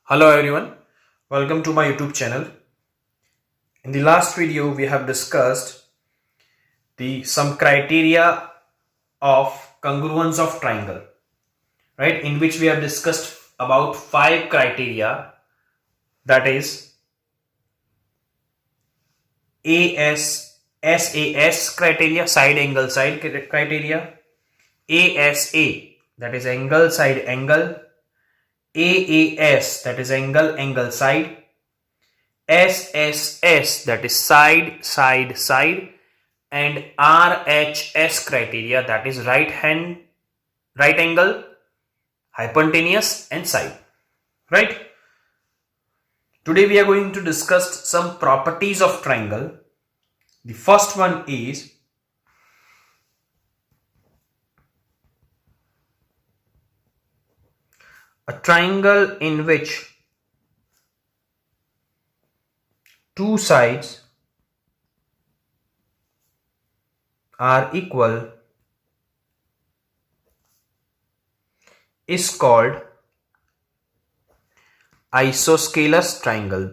Hello everyone, welcome to my YouTube channel. In the last video, we have discussed the some criteria of congruence of triangle, right? In which we have discussed about 5 criteria, that is SAS criteria, side angle side criteria, ASA, that is angle side angle, AAS, that is angle side, SSS, that is side, and RHS criteria, that is right angle, hypotenuse, and side. Right? Today we are going to discuss some properties of triangle. The first one is a triangle in which two sides are equal is called isosceles triangle.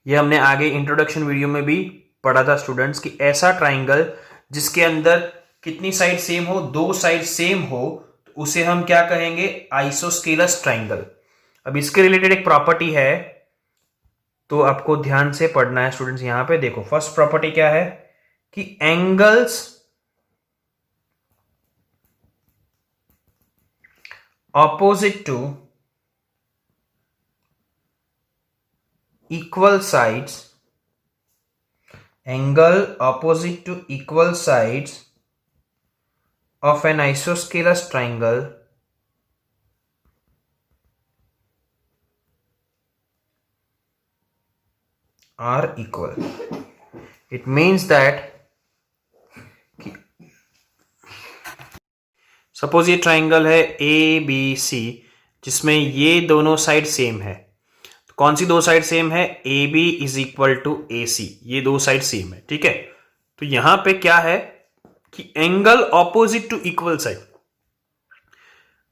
ये हमने आगे introduction video में भी पढ़ा था students कि ऐसा triangle जिसके अंदर कितनी साइड सेम हो, 2 साइड सेम हो, तो उसे हम क्या कहेंगे? Isosceles triangle. अब इसके रिलेटेड एक प्रॉपर्टी है, तो आपको ध्यान से पढ़ना है स्टूडेंट्स. यहां पे देखो, फर्स्ट प्रॉपर्टी क्या है कि angles opposite to equal sides, angle opposite to equal sides of an isosceles triangle are equal. It means that suppose ये ट्राइंगल है ABC जिसमें ये दोनों साइड सेम है. कौन सी 2 साइड सेम है? AB is equal to AC. ये 2 साइड सेम है. ठीक है, तो यहां पे क्या है कि angle opposite to equal side,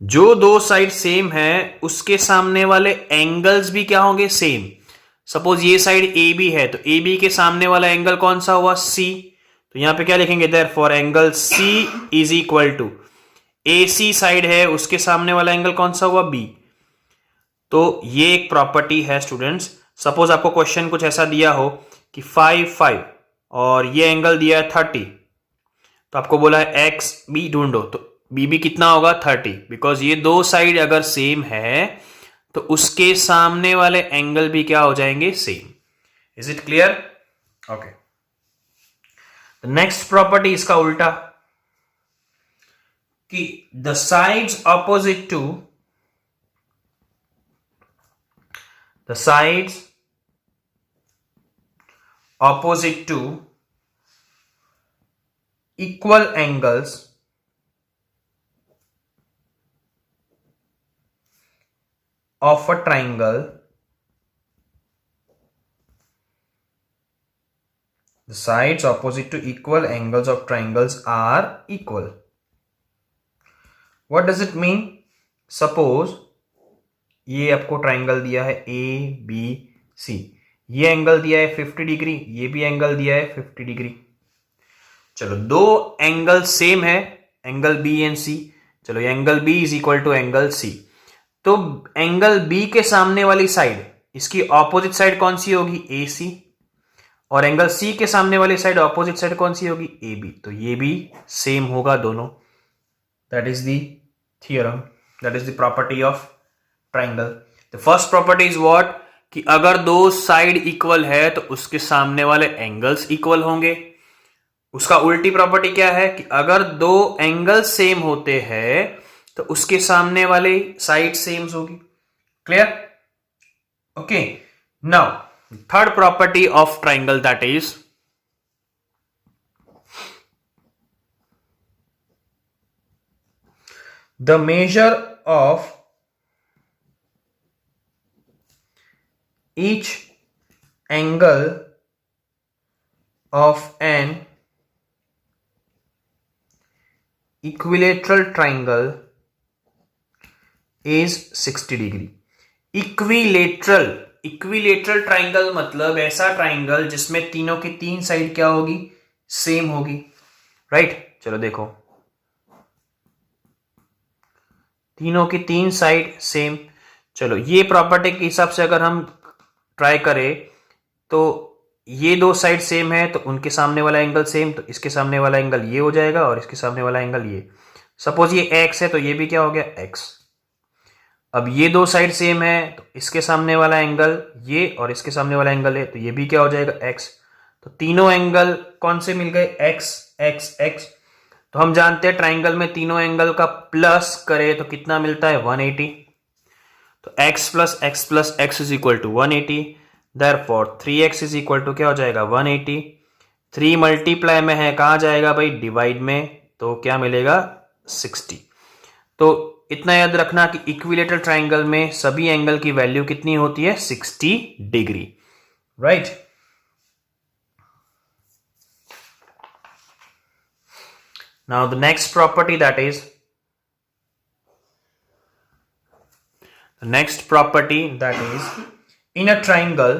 जो 2 साइड सेम है उसके सामने वाले एंगल्स भी क्या होंगे? सेम. सपोज ये साइड AB है, तो AB के सामने वाला एंगल कौन सा हुआ? C. तो यहां पे क्या लिखेंगे? Therefore angle C is equal to AC side है, उसके सामने वाला एंगल कौन सा हुआ? B. तो ये एक प्रॉपर्टी है स्टूडेंट्स. सपोज आपको क्वेश्चन कुछ ऐसा दिया हो कि 5 और ये एंगल दिया है 30, तो आपको बोला है एक्स बी ढूंढो, तो बी भी कितना होगा? 30. बिकॉज ये 2 साइड अगर सेम है तो उसके सामने वाले एंगल भी क्या हो जाएंगे? Same. Is it clear? Okay. Next property इसका उल्टा, कि the sides opposite to the sides opposite to equal angles of a triangle, the sides opposite to equal angles of triangles are equal. What does it mean? Suppose ये आपको triangle दिया है ABC, ये angle दिया है 50 degree, ये भी angle दिया है 50 डिग्री. चलो 2 एंगल सेम है, एंगल B एंड C. चलो angle B is equal to angle C. तो एंगल B के सामने वाली साइड, इसकी ऑपोजिट साइड कौन सी होगी? AC. और एंगल C के सामने वाली साइड ऑपोजिट साइड कौन सी होगी? AB. तो ये भी सेम होगा दोनों. That is the theorem, that is the property of triangle. The first property is what? कि अगर 2 साइड इक्वल है तो उसके सामने वाले एंगल्स इक्वल होंगे. उसका उल्टी प्रॉपर्टी क्या है? कि अगर 2 एंगल सेम होते हैं तो उसके सामने वाले साइड सेम होगी. Clear? Okay. Now third property of triangle, that is the measure of each angle of an equilateral triangle is 60 degree. Equilateral, equilateral triangle मतलब ऐसा ट्राइंगल जिसमें तीनों की तीन साइड क्या होगी, सेम होगी, राइट। चलो देखो, तीनों की तीन साइड सेम। चलो ये प्रॉपर्टी के हिसाब से अगर हम ट्राई करें तो ये दो साइड सेम है तो उनके सामने वाला एंगल सेम, तो इसके सामने वाला एंगल ये हो जाएगा और इसके सामने वाला एंगल ये। सपोज ये एक्स है तो ये भी क्या हो गया, एक्स। अब ये दो साइड सेम है तो इसके सामने वाला एंगल ये और इसके सामने वाला एंगल है तो ये भी क्या हो जाएगा, एक्स। तो तीनों एंगल कौन से मिल गए, एक्स एक्स एक्स। तो हम जानते हैं ट्राइंगल में तीनों एंगल का प्लस करें तो कितना मिलता है, 180। तो x plus x is equal to 180, therefore 3x is equal to क्या हो जाएगा, 180। 3 मल्टीप्लाई में है, कहाँ जाएगा भाई, डिवाइड में, तो क्या मिलेगा, 60। तो इतना याद रखना कि इक्विलेटरल ट्राइंगल में सभी एंगल की वैल्यू कितनी होती है, 60 degree, right. Now the next property that is, the next property that is, in a triangle,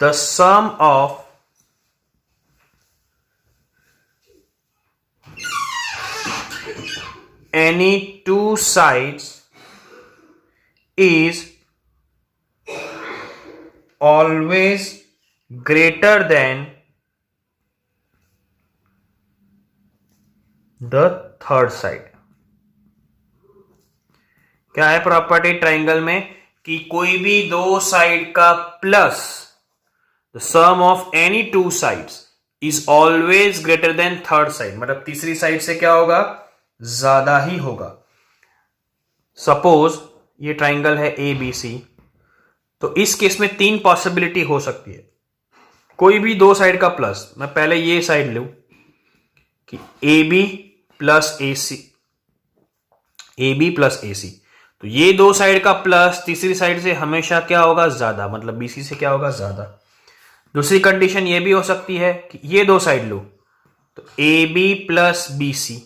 the sum of any two sides is always greater than the third side. क्या है property triangle में कि कोई भी दो side का plus, the sum of any two sides is always greater than third side, मतलब तीसरी साइड से क्या होगा, ज्यादा ही होगा। सपोज ये ट्राइंगल है ए बी सी, तो इस केस में तीन पॉसिबिलिटी हो सकती है। कोई भी दो साइड का प्लस, मैं पहले ये साइड लूं कि A B plus A C, A B plus A C, तो ये दो साइड का प्लस तीसरी साइड से हमेशा क्या होगा, ज्यादा, मतलब बीसी से क्या होगा, ज्यादा। दूसरी कंडीशन ये भी हो सकती है कि ये दो साइड लो तो A B plus B C,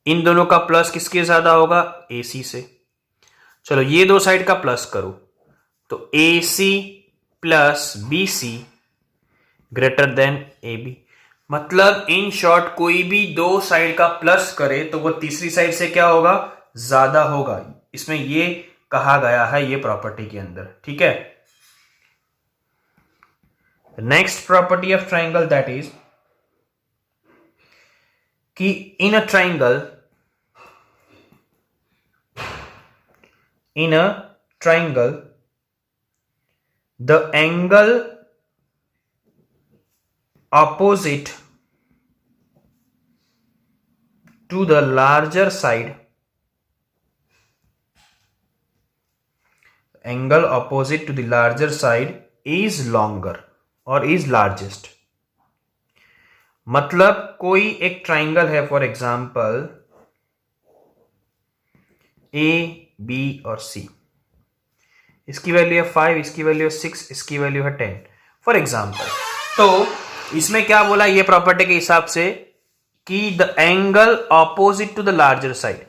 इन दोनों का प्लस किसके ज्यादा होगा, ए सी से। चलो ये दो साइड का प्लस करो तो A C plus B C greater than A B, मतलब इन शॉर्ट कोई भी दो साइड का प्लस करे तो वो तीसरी साइड से क्या होगा, ज्यादा होगा। इसमें ये कहा गया है ये प्रॉपर्टी के अंदर, ठीक है। Next property of triangle that is कि in a triangle the angle opposite to the larger side, angle opposite to the larger side is longer or is largest। मतलब कोई एक ट्राइंगल है, फॉर एग्जाम्पल ए बी और सी, इसकी value है 5, इसकी value है 6, इसकी वैल्यू है 10 फॉर एग्जाम्पल। तो इसमें क्या बोला ये प्रॉपर्टी के हिसाब से कि the angle opposite to the larger side,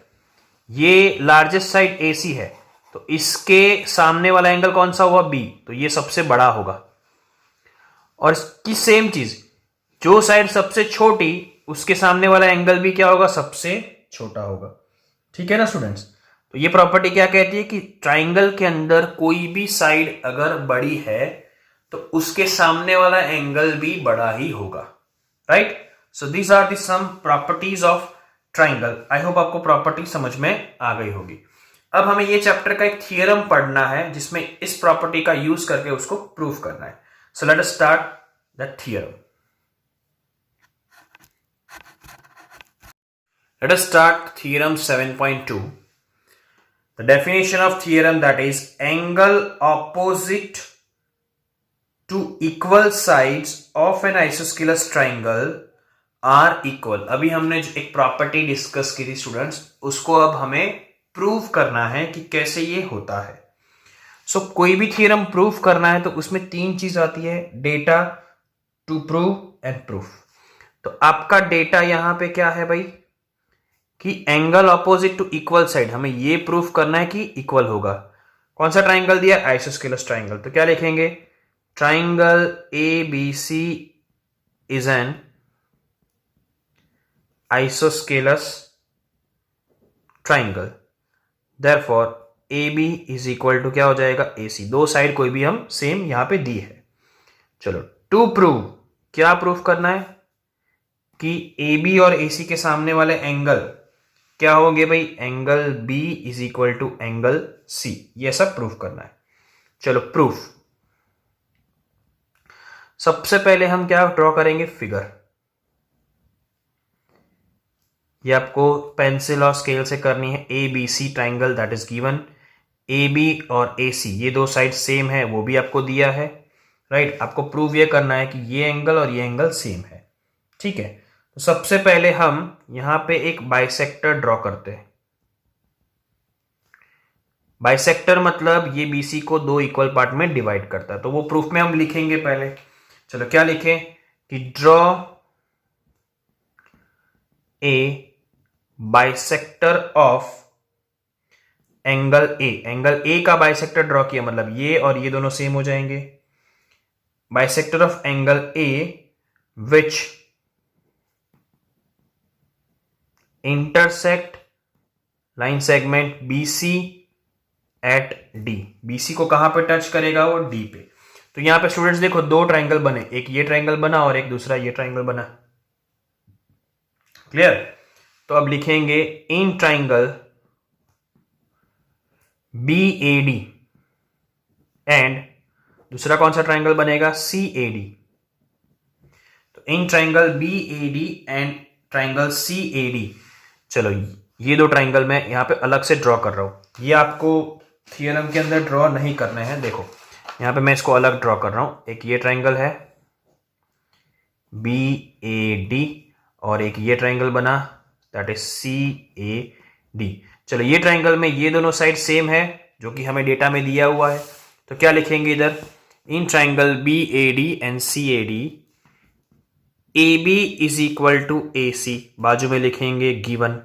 ये लार्जेस्ट साइड ए सी है तो इसके सामने वाला एंगल कौन सा हुआ, बी, तो ये सबसे बड़ा होगा। और इसकी सेम चीज, जो साइड सबसे छोटी उसके सामने वाला एंगल भी क्या होगा, सबसे छोटा होगा, ठीक है ना स्टूडेंट्स। तो ये प्रॉपर्टी क्या कहती है कि ट्राइंगल के अंदर कोई भी साइड अगर बड़ी है तो उसके सामने वाला एंगल भी बड़ा ही होगा, right. So these are the some properties of triangle. I hope आपको प्रॉपर्टी समझ में आ गई होगी। अब हमें ये चैप्टर का एक थियरम पढ़ना है जिसमें इस प्रॉपर्टी का यूज करके उसको प्रूव करना है। So let us start the theorem. Let us start theorem 7.2। The definition of theorem that is angle opposite to equal sides of an isosceles triangle are equal। अभी हमने जो एक प्रॉपर्टी डिस्कस की थी स्टूडेंट्स, उसको अब हमें प्रूव करना है कि कैसे ये होता है। सो कोई भी थ्योरम प्रूव करना है तो उसमें तीन चीज आती है, data, to prove and proof. तो आपका डेटा यहां पे क्या है भाई कि angle opposite to equal side, हमें ये प्रूफ करना है कि इक्वल होगा। कौन सा ट्राइंगल दिया? Isosceles triangle. तो क्या लिखेंगे? Triangle A B C is an isosceles triangle, therefore A B is equal to क्या हो जाएगा? ए सी। दो साइड कोई भी हम सेम यहां पे दी है। चलो टू प्रूव, क्या प्रूफ करना है कि ए बी और ए सी के सामने वाले एंगल क्या होंगे भाई? Angle B is equal to angle C. ये सब प्रूफ करना है। चलो प्रूफ, सबसे पहले हम क्या ड्रॉ करेंगे? फिगर। ये आपको पेंसिल और स्केल से करनी है। A B C triangle that is given. A B और ए सी ये दो साइड सेम है, वो भी आपको दिया है, राइट। आपको प्रूव ये करना है कि ये एंगल और ये एंगल सेम है, ठीक है। तो सबसे पहले हम यहां पे एक बाइसेक्टर ड्रॉ करते हैं। बाइसेक्टर मतलब ये बीसी को दो इक्वल पार्ट में डिवाइड करता है, तो वो प्रूफ में हम लिखेंगे पहले। चलो क्या लिखें कि draw a bisector of angle A. Angle A का बाइसेक्टर ड्रॉ किया मतलब ये और ये दोनों सेम हो जाएंगे। Bisector of angle A which intersect line segment BC at D। BC को कहां पे टच करेगा? वो D पे। तो यहां पे स्टूडेंट्स देखो दो ट्राइंगल बने, एक ये ट्राइंगल बना और एक दूसरा ये ट्राइंगल बना। क्लियर? तो अब लिखेंगे इन ट्राइंगल BAD एंड दूसरा कौन सा ट्राइंगल बनेगा? CAD। तो इन triangle BAD and triangle CAD। चलो ये दो ट्राइंगल मैं यहां पे अलग से ड्रॉ कर रहा हूं, ये आपको थियरम के अंदर ड्रॉ नहीं करने हैं। देखो यहां पे मैं इसको अलग ड्रॉ कर रहा हूं। एक ये ट्राइंगल है BAD और एक ये ट्राइंगल बना दैट इज CAD। चलो ये ट्राइंगल में ये दोनों साइड सेम है जो कि हमें डेटा में दिया हुआ है। तो क्या लिखेंगे इधर? In triangle BAD and CAD AB is equal to AC। बाजू में लिखेंगे गिवन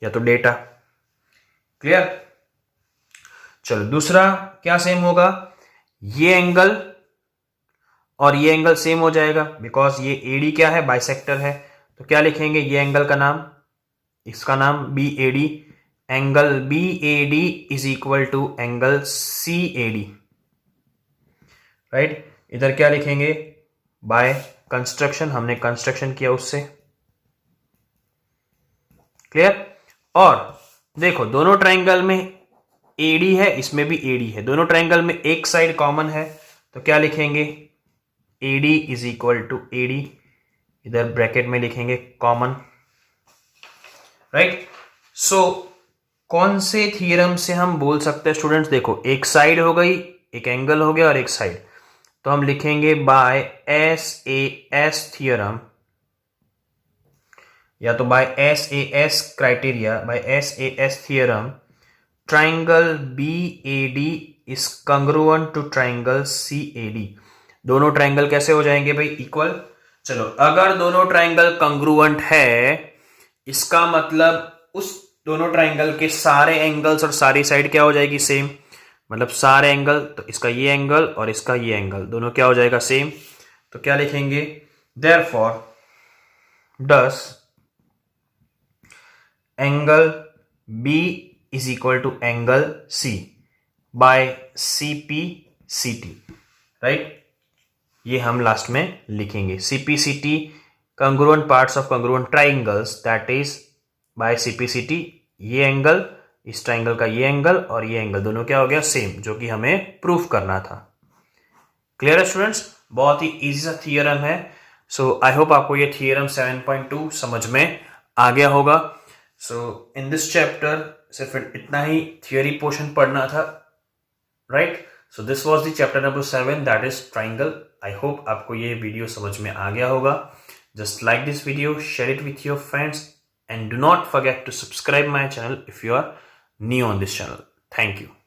या तो डेटा। क्लियर? चलो दूसरा क्या सेम होगा? ये एंगल और ये एंगल सेम हो जाएगा बिकॉज ये AD क्या है? बाइसेक्टर है। तो क्या लिखेंगे? ये एंगल का नाम, इसका नाम BAD। Angle BAD is equal to angle CAD, right. इधर क्या लिखेंगे? बाय कंस्ट्रक्शन, हमने कंस्ट्रक्शन किया उससे। क्लियर? और देखो दोनों ट्राइंगल में AD है, इसमें भी AD है, दोनों ट्राइंगल में एक साइड कॉमन है। तो क्या लिखेंगे? AD is equal to AD, इधर ब्रैकेट में लिखेंगे कॉमन, राइट। सो कौन से थ्योरम से हम बोल सकते हैं स्टूडेंट्स? देखो एक साइड हो गई, एक एंगल हो गया और एक साइड। तो हम लिखेंगे बाय SAS थ्योरम या तो by SAS criteria, by SAS theorem triangle BAD is congruent to triangle CAD। दोनों ट्राइंगल कैसे हो जाएंगे भाई? इक्वल। चलो अगर दोनों ट्राइंगल कंग्रुएंट है इसका मतलब उस दोनों ट्राइंगल के सारे एंगल्स और सारी साइड क्या हो जाएगी? सेम। मतलब सारे एंगल, तो इसका ये एंगल और इसका ये एंगल दोनों क्या हो जाएगा? सेम। तो क्या लिखेंगे? Therefore does angle B is equal to angle C by CPCT, right. ये हम लास्ट में लिखेंगे CPCT congruent parts of congruent triangles that is by CPCT। ये एंगल, इस ट्राइंगल का ये एंगल और ये एंगल दोनों क्या हो गया? सेम, जो कि हमें प्रूफ करना था। क्लियर है स्टूडेंट्स? बहुत ही इजी सा थियरम है। सो आई होप आपको ये थियरम 7.2 समझ में आ गया होगा। सो इन दिस चैप्टर सिर्फ इतना ही थियोरी पोर्शन पढ़ना था, right. So this was the chapter number 7 that is triangle. I hope आपको ये वीडियो समझ में आ गया होगा। Just like this video, share it with your friends and do not forget to subscribe my channel if you are new on this channel. Thank you.